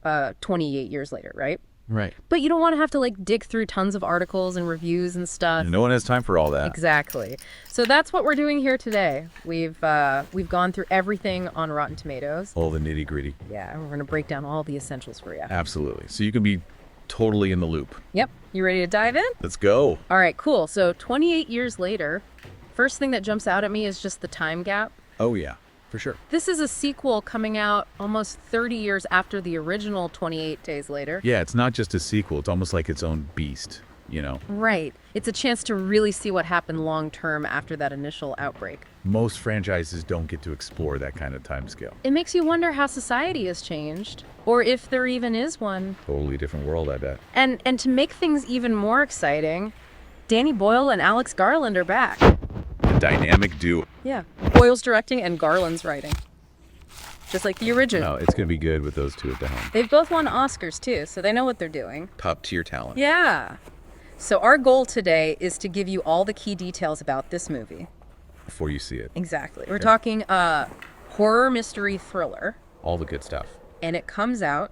28 years later, right? Right. But you don't want to have to like dig through tons of articles and reviews and stuff. No one has time for all that. Exactly. So that's what we're doing here today. We've gone through everything on Rotten Tomatoes. All the nitty gritty. Yeah, and we're going to break down all the essentials for you. Absolutely. So you can be totally in the loop. Yep. You ready to dive in? Let's go. All right, cool. So 28 years later, first thing that jumps out at me is just the time gap. Oh, yeah, for sure. This is a sequel coming out almost 30 years after the original 28 Days Later. Yeah, it's not just a sequel. It's almost like its own beast, you know? Right. It's a chance to really see what happened long term after that initial outbreak. Most franchises don't get to explore that kind of timescale. It makes you wonder how society has changed, or if there even is one. Totally different world, I bet. And to make things even more exciting, Danny Boyle and Alex Garland are back. A dynamic duo. Yeah. Boyle's directing and Garland's writing. Just like the original. No, it's going to be good with those two at the helm. They've both won Oscars too, so they know what they're doing. Top tier talent. Yeah. So our goal today is to give you all the key details about this movie. Before you see it. Exactly. We're talking horror mystery thriller, All the good stuff. and it comes out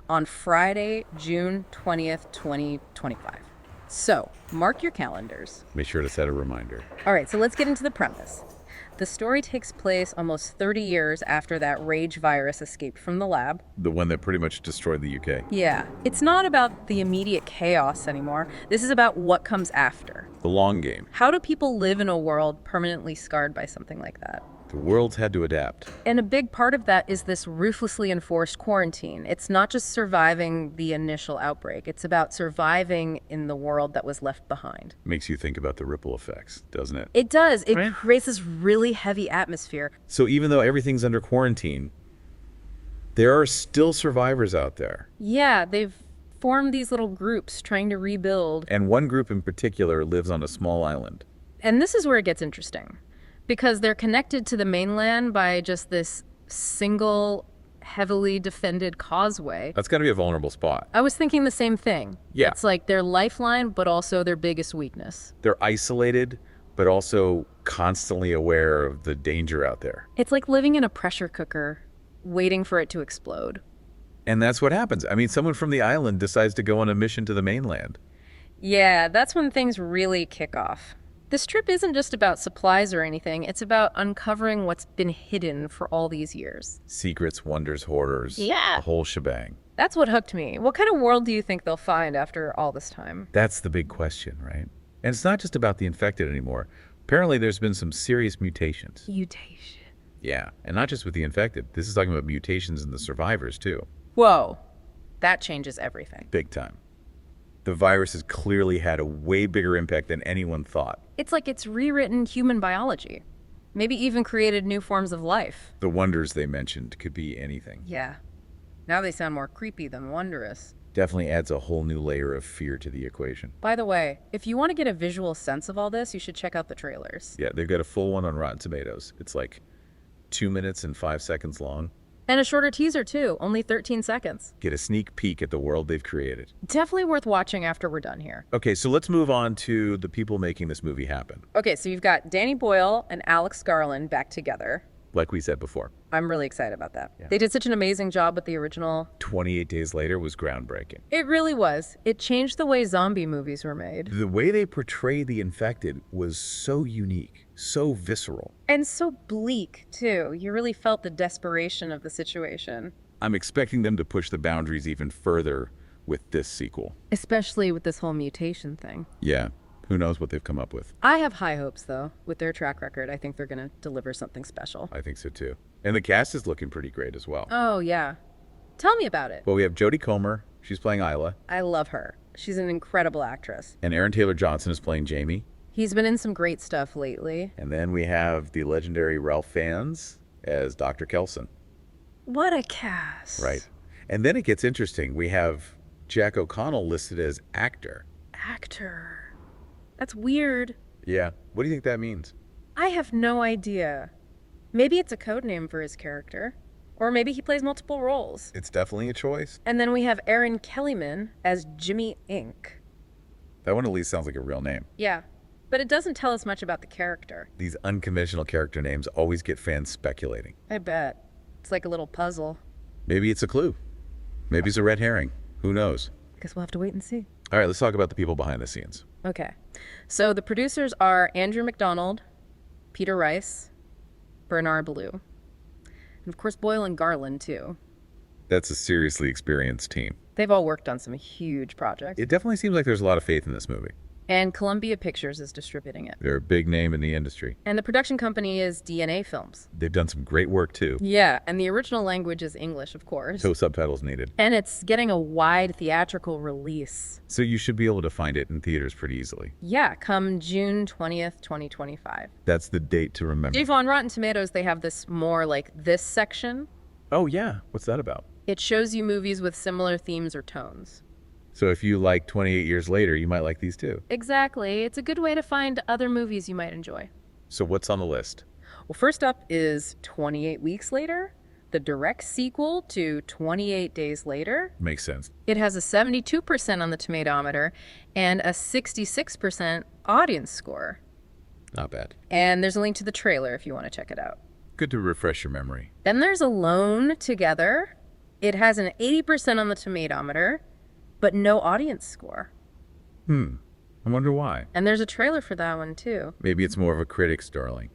on Friday, June 20th, 2025. So, mark your calendars. Make sure to set a reminder. All right, so let's get into the premise. The story takes place almost 30 years after that rage virus escaped from the lab. The one that pretty much destroyed the UK. Yeah, it's not about the immediate chaos anymore. This is about what comes after. The long game. How do people live in a world permanently scarred by something like that? The world's had to adapt. And a big part of that is this ruthlessly enforced quarantine. It's not just surviving the initial outbreak. It's about surviving in the world that was left behind. Makes you think about the ripple effects, doesn't it? It does. It Right. creates this really heavy atmosphere. So even though everything's under quarantine, there are still survivors out there. Yeah, they've formed these little groups trying to rebuild. And one group in particular lives on a small island. And this is where it gets interesting, because they're connected to the mainland by just this single, heavily defended causeway. That's got to be a vulnerable spot. I was thinking the same thing. Yeah. It's like their lifeline, but also their biggest weakness. They're isolated, but also constantly aware of the danger out there. It's like living in a pressure cooker, waiting for it to explode. And that's what happens. I mean, someone from the island decides to go on a mission to the mainland. Yeah, that's when things really kick off. This trip isn't just about supplies or anything. It's about uncovering what's been hidden for all these years. Secrets, wonders, horrors. Yeah. The whole shebang. That's what hooked me. What kind of world do you think they'll find after all this time? That's the big question, right? And it's not just about the infected anymore. Apparently, there's been some serious mutations. Mutation. Yeah, and not just with the infected. This is talking about mutations in the survivors, too. Whoa. That changes everything. Big time. The virus has clearly had a way bigger impact than anyone thought. It's like it's rewritten human biology. Maybe even created new forms of life. The wonders they mentioned could be anything. Yeah. Now they sound more creepy than wondrous. Definitely adds a whole new layer of fear to the equation. By the way, if you want to get a visual sense of all this, you should check out the trailers. Yeah, they've got a full one on Rotten Tomatoes. It's like 2 minutes and 5 seconds long. And a shorter teaser too, only 13 seconds. Get a sneak peek at the world they've created. Definitely worth watching after we're done here. Okay, so let's move on to the people making this movie happen. Okay, so you've got Danny Boyle and Alex Garland back together. Like we said before, I'm really excited about that. Yeah. They did such an amazing job with the original. 28 Days Later was groundbreaking. It really was. It changed the way zombie movies were made. The way they portray the infected was so unique, so visceral. And so bleak, too. You really felt the desperation of the situation. I'm expecting them to push the boundaries even further with this sequel. Especially with this whole mutation thing. Yeah, who knows what they've come up with. I have high hopes, though. With their track record, I think they're going to deliver something special. I think so too. And the cast is looking pretty great as well. Oh, yeah. Tell me about it. Well, we have Jodie Comer. She's playing Isla. I love her. She's an incredible actress. And Aaron Taylor Johnson is playing Jamie. He's been in some great stuff lately. And then we have the legendary Ralph Fiennes as Dr. Kelson. What a cast. Right. And then it gets interesting. We have Jack O'Connell listed as actor. Actor. That's weird. Yeah. What do you think that means? I have no idea. Maybe it's a code name for his character. Or maybe he plays multiple roles. It's definitely a choice. And then we have Aaron Kellyman as Jimmy Ink. That one at least sounds like a real name. Yeah, but it doesn't tell us much about the character. These unconventional character names always get fans speculating. I bet. It's like a little puzzle. Maybe it's a clue. Maybe it's a red herring. Who knows? Guess we'll have to wait and see. All right, let's talk about the people behind the scenes. Okay. So the producers are Andrew McDonald, Peter Rice, Bernard Ballou, and of course Boyle and Garland too. That's a seriously experienced team. They've all worked on some huge projects. It definitely seems like there's a lot of faith in this movie. And Columbia Pictures is distributing it. They're a big name in the industry. And the production company is DNA Films. They've done some great work too. Yeah, and the original language is English, of course. No subtitles needed. And it's getting a wide theatrical release. So you should be able to find it in theaters pretty easily. Yeah, come June 20th, 2025. That's the date to remember. If on Rotten Tomatoes, they have this more like this section. Oh yeah, what's that about? It shows you movies with similar themes or tones. So if you like 28 Years Later, you might like these too. Exactly. It's a good way to find other movies you might enjoy. So what's on the list? Well, first up is 28 Weeks Later, the direct sequel to 28 Days Later. Makes sense. It has a 72% on the Tomatometer and a 66% audience score. Not bad. And there's a link to the trailer if you want to check it out. Good to refresh your memory. Then there's Alone Together. It has an 80% on the Tomatometer, but no audience score. I wonder why. And there's a trailer for that one, too. Maybe it's more of a critic's darling.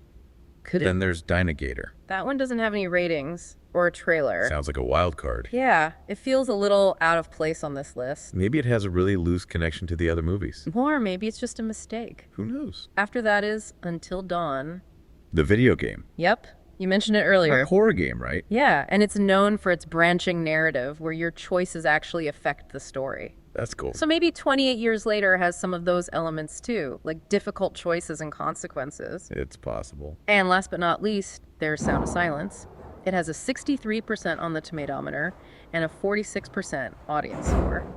Could Then there's Dynagator. That one doesn't have any ratings or a trailer. Sounds like a wild card. Yeah, it feels a little out of place on this list. Maybe it has a really loose connection to the other movies. Or maybe it's just a mistake. Who knows? After that is Until Dawn. The video game. Yep, you mentioned it A earlier. horror game, right? Yeah, and it's known for its branching narrative where your choices actually affect the story. That's cool. So maybe 28 Years Later has some of those elements too, like difficult choices and consequences. It's possible. And last but not least, there's Sound of Silence. It has a 63% on the Tomatometer and a 46% audience score.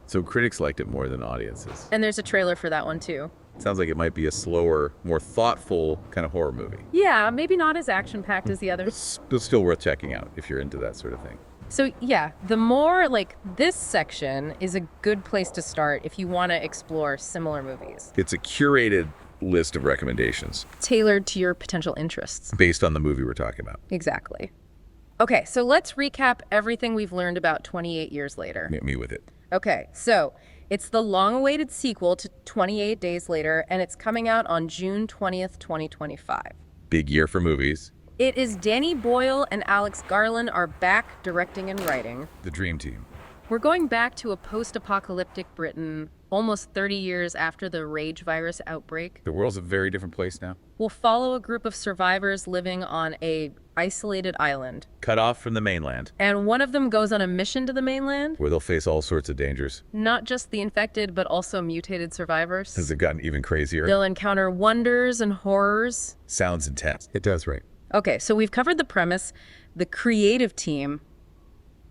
So critics liked it more than audiences. And there's a trailer for that one too. Sounds like it might be a slower, more thoughtful kind of horror movie. Yeah, maybe not as action-packed as the others. It's still worth checking out if you're into that sort of thing. So yeah, the more like this section is a good place to start if you want to explore similar movies. It's a curated list of recommendations Tailored to your potential interests. based on the movie we're talking about. Exactly. Okay, so let's recap everything we've learned about 28 Years Later. Hit me with it. Okay, so it's the long-awaited sequel to 28 Days Later, and it's coming out on June 20th, 2025. Big year for movies. It is Danny Boyle and Alex Garland are back directing and writing. The dream team. We're going back to a post-apocalyptic Britain almost 30 years after the rage virus outbreak. The world's a very different place now. We'll follow a group of survivors living on a isolated island. Cut off from the mainland, And one of them goes on a mission to the mainland. where they'll face all sorts of dangers. Not just the infected, but also mutated survivors. Has it gotten even crazier? They'll encounter wonders and horrors. Sounds intense. It does, right? Okay, so we've covered the premise, the creative team,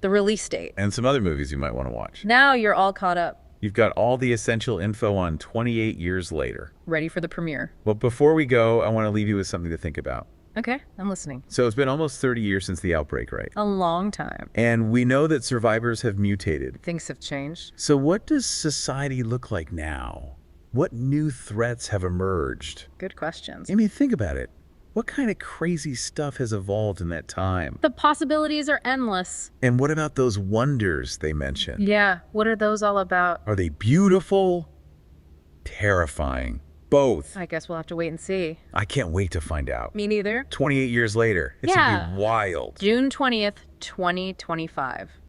the release date. And some other movies you might want to watch. Now you're all caught up, You've got all the essential info on 28 Years Later. ready for the premiere. Well, before we go, I want to leave you with something to think about. Okay, I'm listening. So it's been almost 30 years since the outbreak, right? A long time. And we know that survivors have mutated. Things have changed. So what does society look like now? What new threats have emerged? Good questions. I mean, think about it. What kind of crazy stuff has evolved in that time? The possibilities are endless. And what about those wonders they mentioned? Yeah, what are those all about? Are they beautiful? Terrifying? Both. I guess we'll have to wait and see. I can't wait to find out. Me neither. 28 years later. It's Yeah. gonna be wild. June 20th, 2025.